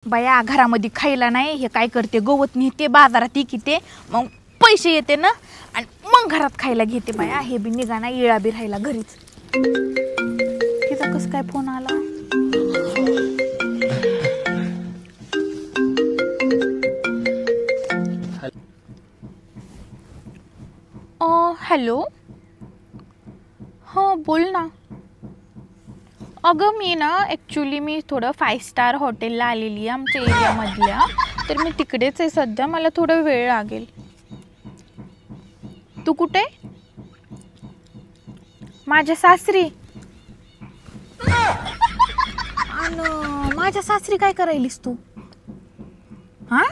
बाया घरामध्ये खायला नाही हे काय करते गवत नेते बाजारात इकिते मग पैसे येते ना आणि मग घरात खायला घेते बाया हे बी निघा ना इळा बी राहिला घरीच तिचा कस काय फोन आला हॅलो हो बोल ना अगं मी ना ॲक्च्युली मी थोडं 5 स्टार हॉटेलला आलेली आहे आमच्या एरियामधल्या तर मी तिकडेच आहे सध्या मला थोडा वेळ लागेल तू कुठे माझ्या सासरी आणि माझ्या सासरी काय करायलीस तू हां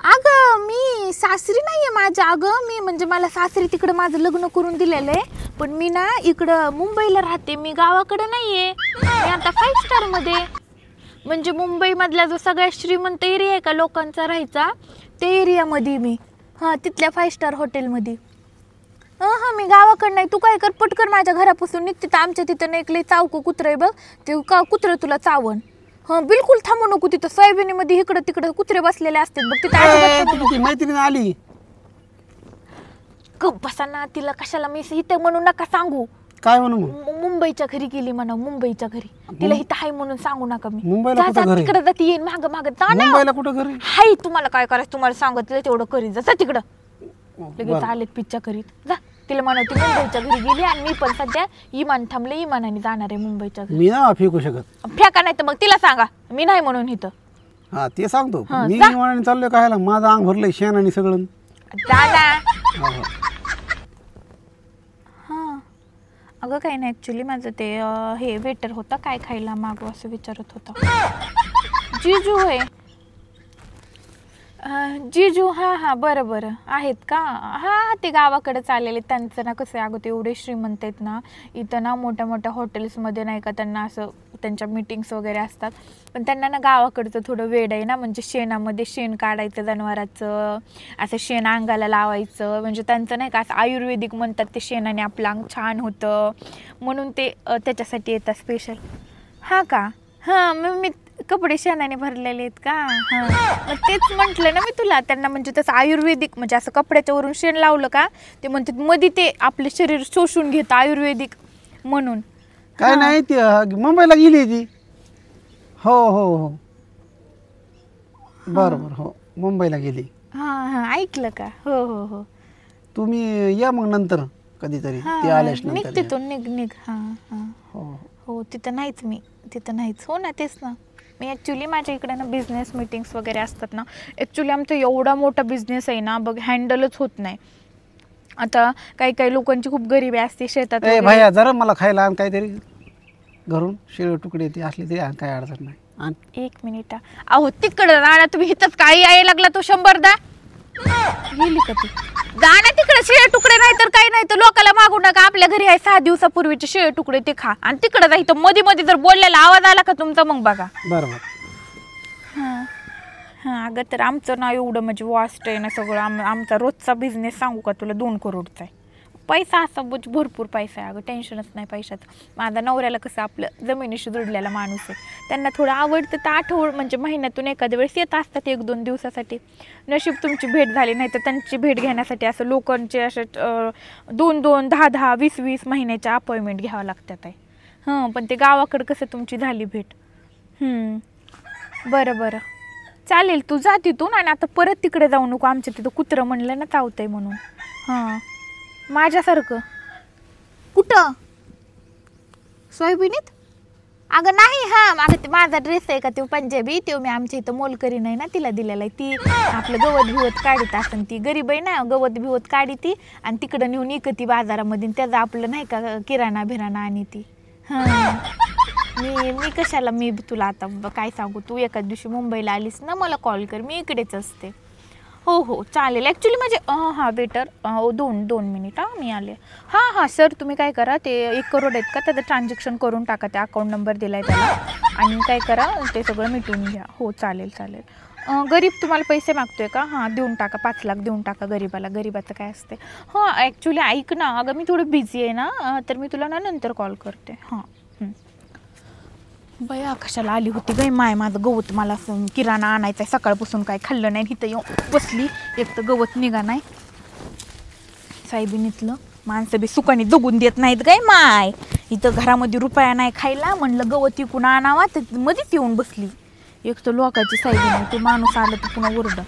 अगं मी सासरी नाहीये माझ्या अगं मी म्हणजे मला सासरी तिकडं माझं लग्न करून दिलेलं आहे पण मी ना इकडं मुंबईला राहते मी गावाकडे नाहीये मी आता 5 स्टार मध्ये म्हणजे मुंबईमधला जो सगळ्यात श्रीमंत एरिया आहे का लोकांचा राहायचा त्या एरियामध्ये मी हां तिथल्या 5 स्टार हॉटेलमध्ये हां मी गावाकडं नाही तू काय कर पटकर माझ्या घरापासून निघ तिथं आमच्या तिथं नाही एक लय चावकं कुत्रं आहे बघ ते कुत्रं तुला चावण हां बिलकुल थांबू नको तिथं सोयाबीनीमध्ये इकडं तिकडं कुत्रे बसलेले असतात बघ तिथं मैत्रीण आली गप बसा ना तिला कशाला मी इथं म्हणून नका सांगू काय म्हणू मुंबईच्या घरी गेली म्हणा मुंबईच्या घरी तिला इथं हाय म्हणून सांगू नका मी मुंबईला कुठं घरी तिकडे जाती येईन माग माग मुंबईला कुठं घरी हाय तुम्हाला काय करायचं तुम्हाला सांगत तेवढं करीत जा तिकडं लगेच आलेत पिच्चा करीत जा तिला म्हणा ती मुंबईच्या घरी गेली आणि मी पण सध्या इमान थांबले इमानाने जाणार आहे मुंबईच्या घरी मी ना फेकू शकत फेका नाही तर मग तिला सांगा मी नाही म्हणून इथं हा ते सांगतो मी इमानाने चाललोय कायला माझं अंग भरलंय शेण आणि सगळं जा ना अगं काही नाही ॲक्च्युली माझं ते हे वेटर होता काय खायला मागव असं विचारत होता जिजू होय जिजू हां हां बरं बरं आहेत का हां ते गावाकडे चाललेले त्यांचं ना कसं आहे अगं ते एवढे श्रीमंत आहेत ना इथं ना मोठ्या मोठ्या हॉटेल्समध्ये नाही का त्यांना असं त्यांच्या मीटिंग्स वगैरे असतात पण त्यांना ना गावाकडचं थोडं वेड आहे ना म्हणजे शेणामध्ये शेण काढायचं जनावराचं असं शेण अंगाला लावायचं म्हणजे त्यांचं नाही का असं आयुर्वेदिक म्हणतात ते शेणाने आपलं अंग छान होतं म्हणून ते त्याच्यासाठी येतात स्पेशल हां का हां मग मी कपडे शेणाने भरलेले आहेत का हां मग तेच म्हटलं ना मी तुला त्यांना म्हणजे तसं आयुर्वेदिक म्हणजे असं कपड्याच्या वरून शेण लावलं का ते म्हणतात मध्ये ते आपले शरीर शोषून घेतं आयुर्वेदिक म्हणून काय नाही ती मुंबईला गेली ती हो हो हो बरोबर हो मुंबईला गेली हां हां ऐकलं का हो हो हो तुम्ही या मग नंतर कधीतरी ते आल्याच नंतर निघ तिथून निघ हां हां हो हो तिथं नाहीच मी तिथं नाहीच हो ना तेच ना मी ॲक्च्युली माझ्या इकडे ना बिझनेस मीटिंग्स वगैरे असतात ना ॲक्च्युली आमचा एवढा मोठा बिझनेस आहे ना बघ हँडलच होत नाही आता काही काही लोकांची खूप गरिबी असते शेतात भैया जरा मला खायला आण काहीतरी घरून शिळे तुकडे ते असले तरी आण काय अडचण नाही आण 1 मिनिट अहो तिकडं राहणार तुम्ही इथंच काही यायला लागला तो 100 दा गेली का ती जा ना तिकडे शिळे तुकडे नाही तर काही नाही तर लोकांना मागू नका आपल्या घरी आहे 6 दिवसापूर्वीचे शिळे तुकडे ते खा आणि तिकडे जा इथं मध्ये मध्ये जर बोललेला आवाज आला का तुमचा मग बघा बरोबर हां हां अगं तर आमचं ना एवढं म्हणजे वास्ट आहे ना सगळं आमचा रोजचा बिझनेस सांगू का तुला 2 करोडचा आहे पैसा असा भरपूर पैसा आहे अगं टेन्शनच नाही पैशाचं माझा नवऱ्याला कसं आपलं जमिनीशी जुडलेला माणूस आहे त्यांना थोडं आवडतं तर म्हणजे महिन्यातून एखाद्या वेळेस येत असतात 1-2 दिवसासाठी नशीब तुमची भेट झाली नाही तर त्यांची भेट घेण्यासाठी असं लोकांचे असे 2-2, 10-10, 20-20 महिन्याच्या अपॉइंटमेंट घ्यावं लागतात आहे हां पण ते गावाकडं कसं तुमची झाली भेट बरं बरं चालेल तू जा तिथून आणि आता परत तिकडे जाऊ नको आमच्या तिथं कुत्रं म्हणलं ना चावतंय म्हणून हां माझ्यासारखं कुठं सोयाबीनीत अगं नाही हां मागं ते माझा ड्रेस आहे का तो पंजाबी तो मी आमच्या इथं मोलकरी नाही ना तिला दिलेला आहे ती आपलं गवत भिवत काढीत असन ती गरीब आहे ना गवत भिवत काढी ती आणि तिकडं नेऊन इकती बाजारामध्ये त्याचं आपलं नाही का किराणा बिराणा आणि ती हां मी कशाला मी तुला आता काय सांगू तू एखाद दिवशी मुंबईला आलीस ना मला कॉल कर मी इकडेच असते हो हो चालेल ॲक्च्युली म्हणजे हां बेटर 2 मिनिट हां मी आले हां हां सर तुम्ही काय करा ते 1 करोड आहेत का त्याचं ट्रान्झॅक्शन करून टाका त्या अकाउंट नंबर दिला आहे त्याला आणि काय करा ते सगळं मिटवून घ्या हो चालेल चालेल गरीब तुम्हाला पैसे मागतोय का हां देऊन टाका 5 लाख देऊन टाका गरीबाला गरीबाचं काय असते हां ॲक्च्युली ऐक ना अगं मी थोडं बिझी आहे ना तर मी तुला ना नंतर कॉल करते हां बया कशाला आली होती गाय माय माझं गवत मला असं किराणा आणायचा सकाळपासून काय खाल्लं नाही इथं येऊन बसली एक तर गवत निघा नाही साहेबीनीतलं माणसं बी सुखाने जगून देत नाहीत गाय माय इथं घरामध्ये रुपया नाही खायला म्हणलं गवत विकून आणावा तर मध्येच येऊन बसली एक तर लोकांची साहेबी नाही ते माणूस आलं तर पुन्हा ओरडा